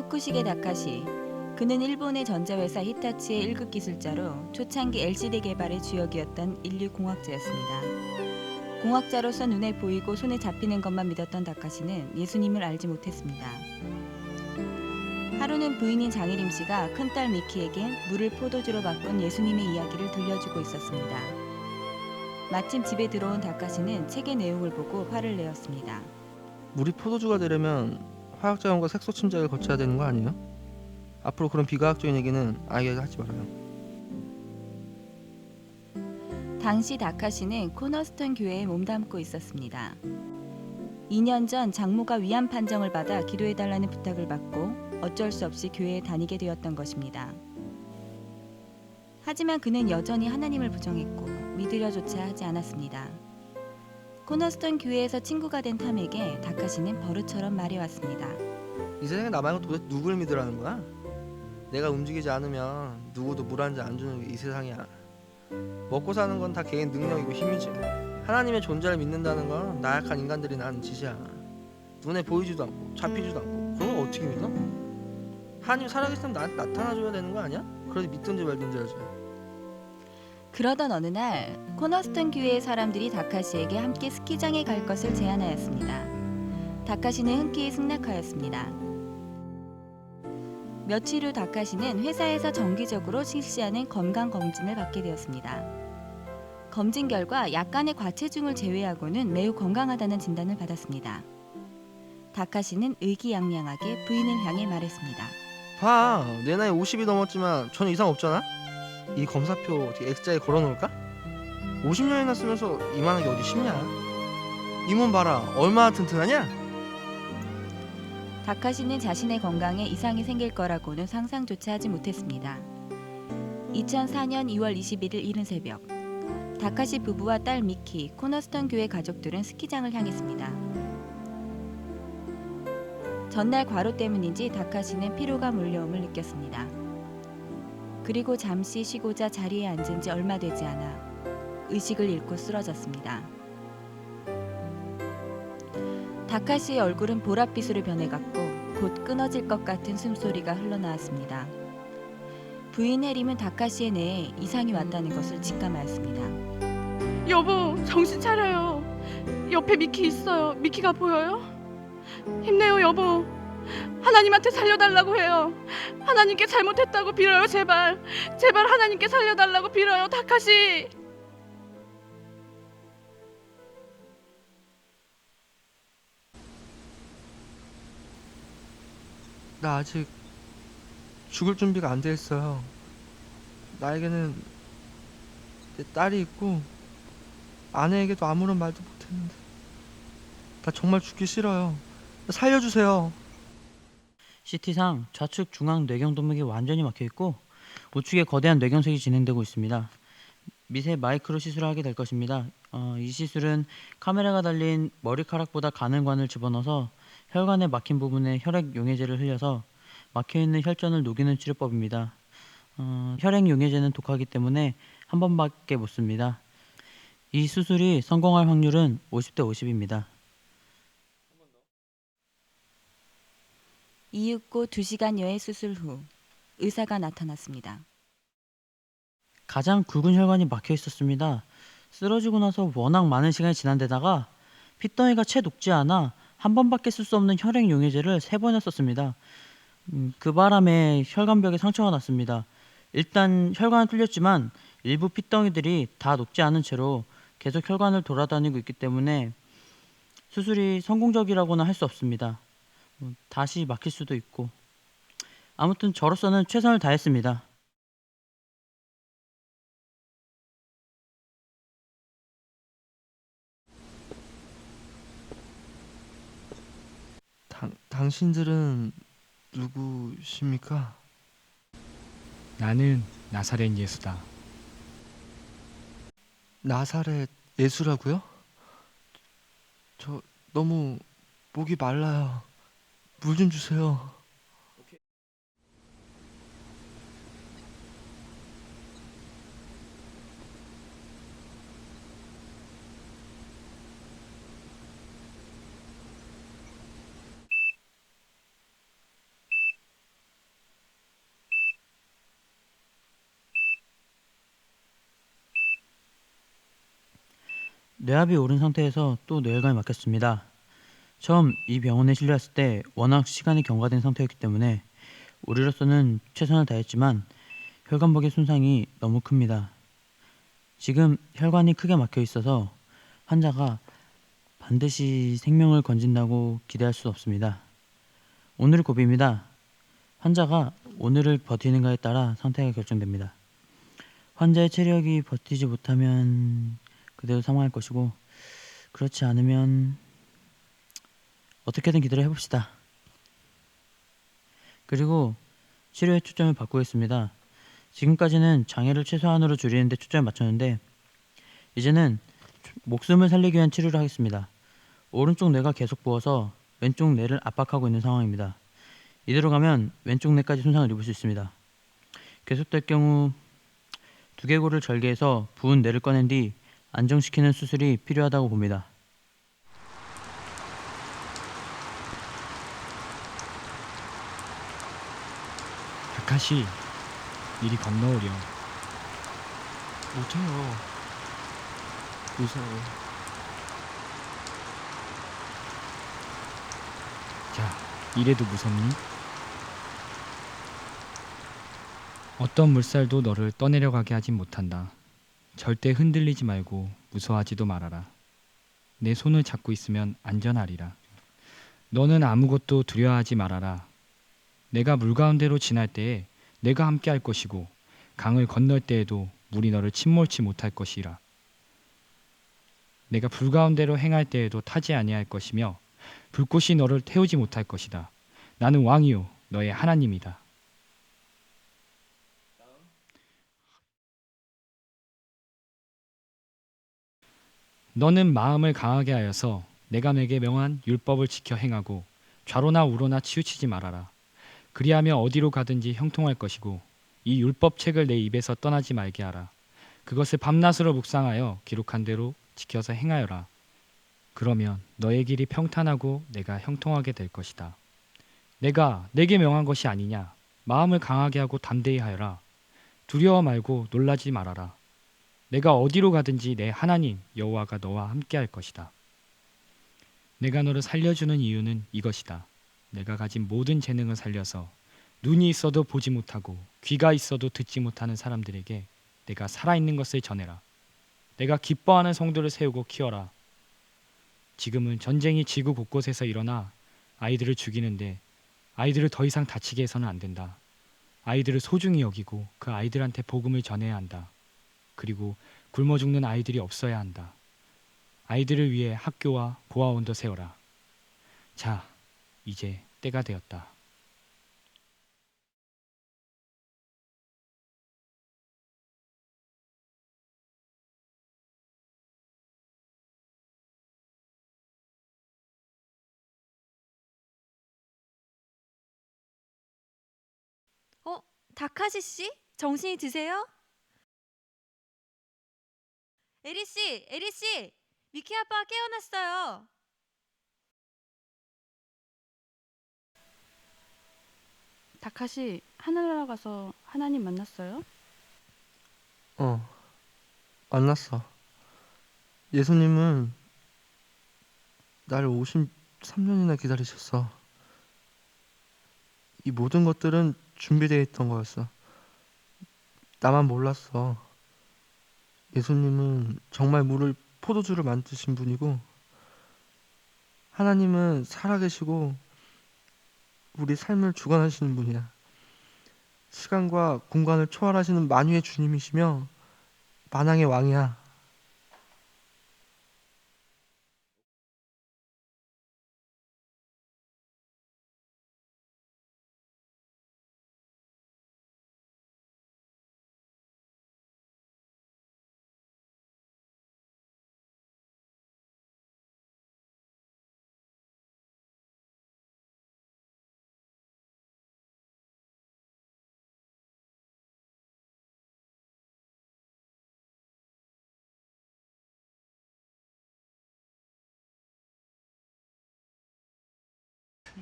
후쿠시게 다카시. 그는 일본의 전자회사 히타치의 1급 기술자로 초창기 LCD 개발의 주역이었던 인류 공학자였습니다. 공학자로서 눈에 보이고 손에 잡히는 것만 믿었던 다카시는 예수님을 알지 못했습니다. 하루는 부인인 장혜림 씨가 큰딸 미키에게 물을 포도주로 바꾼 예수님의 이야기를 들려주고 있었습니다. 마침 집에 들어온 다카시는 책의 내용을 보고 화를 내었습니다. 물이 포도주가 되려면 화학자원과 색소 침작을 거쳐야 되는 거 아니에요? 앞으로 그런 비과학적인 얘기는 아예 하지 말아요. 당시 다카시는 코너스턴 교회에 몸담고 있었습니다. 2년 전 장모가 위암 판정을 받아 기도해달라는 부탁을 받고 어쩔 수 없이 교회에 다니게 되었던 것입니다. 하지만 그는 여전히 하나님을 부정했고 믿으려조차 하지 않았습니다. 코너스턴 교회에서 친구가 된 탐에게 다카시는 버릇처럼 말해왔습니다. 이 세상에 나 말고 도대체 누굴 믿으라는 거야? 내가 움직이지 않으면 누구도 물 한 잔 안 주는 게 이 세상이야. 먹고 사는 건 다 개인 능력이고 힘이지. 하나님의 존재를 믿는다는 건 나약한 인간들이 나는 짓이야. 눈에 보이지도 않고 잡히지도 않고 그런 걸 어떻게 믿어? 하나님 살아계시면 나한테 나타나줘야 되는 거 아니야? 그러지 믿든지 말든지 하지. 그러던 어느 날 코너스턴 교회의 사람들이 다카시에게 함께 스키장에 갈 것을 제안하였습니다. 다카시는 흔쾌히 승낙하였습니다. 며칠 후 다카시는 회사에서 정기적으로 실시하는 건강검진을 받게 되었습니다. 검진 결과 약간의 과체중을 제외하고는 매우 건강하다는 진단을 받았습니다. 다카시는 의기양양하게 부인을 향해 말했습니다. 봐, 내 나이 50이 넘었지만 전혀 이상 없잖아? 이 검사표 어떻게 X자에 걸어놓을까? 50년이나 쓰면서 이만한 게 어디 쉽냐? 이 몸 봐라, 얼마나 튼튼하냐? 다카시는 자신의 건강에 이상이 생길 거라고는 상상조차 하지 못했습니다. 2004년 2월 21일 이른 새벽, 다카시 부부와 딸 미키, 코너스턴 교회 가족들은 스키장을 향했습니다. 전날 과로 때문인지 다카시는 피로가 몰려옴을 느꼈습니다. 그리고 잠시 쉬고자 자리에 앉은 지 얼마 되지 않아 의식을 잃고 쓰러졌습니다. 다카시의 얼굴은 보랏빛으로 변해갔고 곧 끊어질 것 같은 숨소리가 흘러나왔습니다. 부인 해림은 다카시의 뇌에 이상이 왔다는 것을 직감하였습니다. 여보, 정신 차려요. 옆에 미키 있어요. 미키가 보여요? 힘내요, 여보. 하나님한테 살려달라고 해요. 하나님께 잘못했다고 빌어요, 제발. 제발 하나님께 살려달라고 빌어요, 다카시. 나 아직 죽을 준비가 안 돼 있어요. 나에게는 내 딸이 있고 아내에게도 아무런 말도 못했는데 나 정말 죽기 싫어요. 나 살려주세요. CT상 좌측 중앙 뇌경동맥이 완전히 막혀있고 우측에 거대한 뇌경색이 진행되고 있습니다. 미세 마이크로 시술을 하게 될 것입니다. 이 시술은 카메라가 달린 머리카락보다 가늘관을 집어넣어서 혈관에 막힌 부분에 혈액 용해제를 흘려서 막혀있는 혈전을 녹이는 치료법입니다. 혈액 용해제는 독하기 때문에 한 번밖에 못 씁니다. 이 수술이 성공할 확률은 50대 50입니다. 이윽고 2시간여의 수술 후 의사가 나타났습니다. 가장 굵은 혈관이 막혀 있었습니다. 쓰러지고 나서 워낙 많은 시간이 지난 데다가 핏덩이가 채 녹지 않아 한 번밖에 쓸 수 없는 혈액 용해제를 3번이나 썼습니다. 그 바람에 혈관벽에 상처가 났습니다. 일단 혈관은 뚫렸지만 일부 핏덩이들이 다 녹지 않은 채로 계속 혈관을 돌아다니고 있기 때문에 수술이 성공적이라고는 할 수 없습니다. 다시 막힐 수도 있고 아무튼 저로서는 최선을 다했습니다. 당신들은 누구십니까? 나는 나사렛 예수다. 나사렛 예수라고요? 저 너무 목이 말라요. 물 좀 주세요. 뇌압이 오른 상태에서 또 뇌혈관이 막혔습니다. 처음 이 병원에 실려왔을 때 워낙 시간이 경과된 상태였기 때문에 우리로서는 최선을 다했지만 혈관벽의 손상이 너무 큽니다. 지금 혈관이 크게 막혀 있어서 환자가 반드시 생명을 건진다고 기대할 수 없습니다. 오늘이 고비입니다. 환자가 오늘을 버티는가에 따라 상태가 결정됩니다. 환자의 체력이 버티지 못하면 그대로 사망할 것이고, 그렇지 않으면 어떻게든 기다려 해봅시다. 그리고 치료에 초점을 바꾸겠습니다. 지금까지는 장애를 최소한으로 줄이는 데 초점을 맞췄는데 이제는 목숨을 살리기 위한 치료를 하겠습니다. 오른쪽 뇌가 계속 부어서 왼쪽 뇌를 압박하고 있는 상황입니다. 이대로 가면 왼쪽 뇌까지 손상을 입을 수 있습니다. 계속될 경우 두개골을 절개해서 부은 뇌를 꺼낸 뒤 안정시키는 수술이 필요하다고 봅니다. 다카시, 이리 건너오렴. 못해요. 무서워. 자, 이래도 무섭니? 어떤 물살도 너를 떠내려가게 하진 못한다. 절대 흔들리지 말고 무서워하지도 말아라. 내 손을 잡고 있으면 안전하리라. 너는 아무것도 두려워하지 말아라. 내가 물 가운데로 지날 때에 내가 함께 할 것이고 강을 건널 때에도 물이 너를 침몰치 못할 것이라. 내가 불 가운데로 행할 때에도 타지 아니할 것이며 불꽃이 너를 태우지 못할 것이다. 나는 왕이요 너의 하나님이다. 너는 마음을 강하게 하여서 내가 내게 명한 율법을 지켜 행하고 좌로나 우로나 치우치지 말아라. 그리하며 어디로 가든지 형통할 것이고 이 율법책을 내 입에서 떠나지 말게 하라. 그것을 밤낮으로 묵상하여 기록한 대로 지켜서 행하여라. 그러면 너의 길이 평탄하고 내가 형통하게 될 것이다. 내가 내게 명한 것이 아니냐. 마음을 강하게 하고 담대히 하여라. 두려워 말고 놀라지 말아라. 내가 어디로 가든지 내 하나님 여호와가 너와 함께 할 것이다. 내가 너를 살려주는 이유는 이것이다. 내가 가진 모든 재능을 살려서 눈이 있어도 보지 못하고 귀가 있어도 듣지 못하는 사람들에게 내가 살아있는 것을 전해라. 내가 기뻐하는 성도를 세우고 키워라. 지금은 전쟁이 지구 곳곳에서 일어나 아이들을 죽이는데 아이들을 더 이상 다치게 해서는 안 된다. 아이들을 소중히 여기고 그 아이들한테 복음을 전해야 한다. 그리고 굶어 죽는 아이들이 없어야 한다. 아이들을 위해 학교와 고아원도 세워라. 자, 이제 때가 되었다. 다카시 씨? 정신이 드세요? 에리 씨! 미키 아빠가 깨어났어요. 다카시, 하늘나라 가서 하나님 만났어요? 만났어. 예수님은 나를 53년이나 기다리셨어. 이 모든 것들은 준비되어 있던 거였어. 나만 몰랐어. 예수님은 정말 물을 포도주를 만드신 분이고, 하나님은 살아계시고 우리 삶을 주관하시는 분이야. 시간과 공간을 초월하시는 만유의 주님이시며 만왕의 왕이야.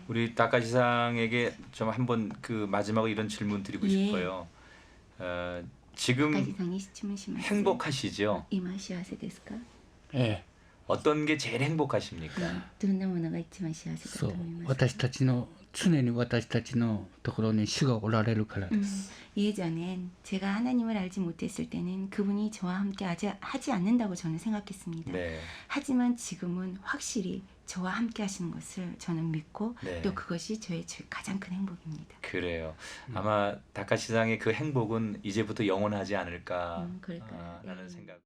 우리 다카시상에게 좀 한번 그 마지막으로 이런 질문 드리고 예. 싶어요. 지금 高木さんに質問します。 행복하시죠? 今幸せですか？ 예, 어떤 게 제일 행복하십니까? どんなものが一番幸せかとそう思いますか。私たちの常に私たちのところに主がおられるからです 예전엔 제가 하나님을 알지 못했을 때는 그분이 저와 함께 하지 않는다고 저는 생각했습니다. 네. 하지만 지금은 확실히 저와 함께 하시는 것을 저는 믿고 네. 또 그것이 저의 가장 큰 행복입니다. 그래요. 아마 다카시상의 그 행복은 이제부터 영원하지 않을까 그럴까요? 라는 생각.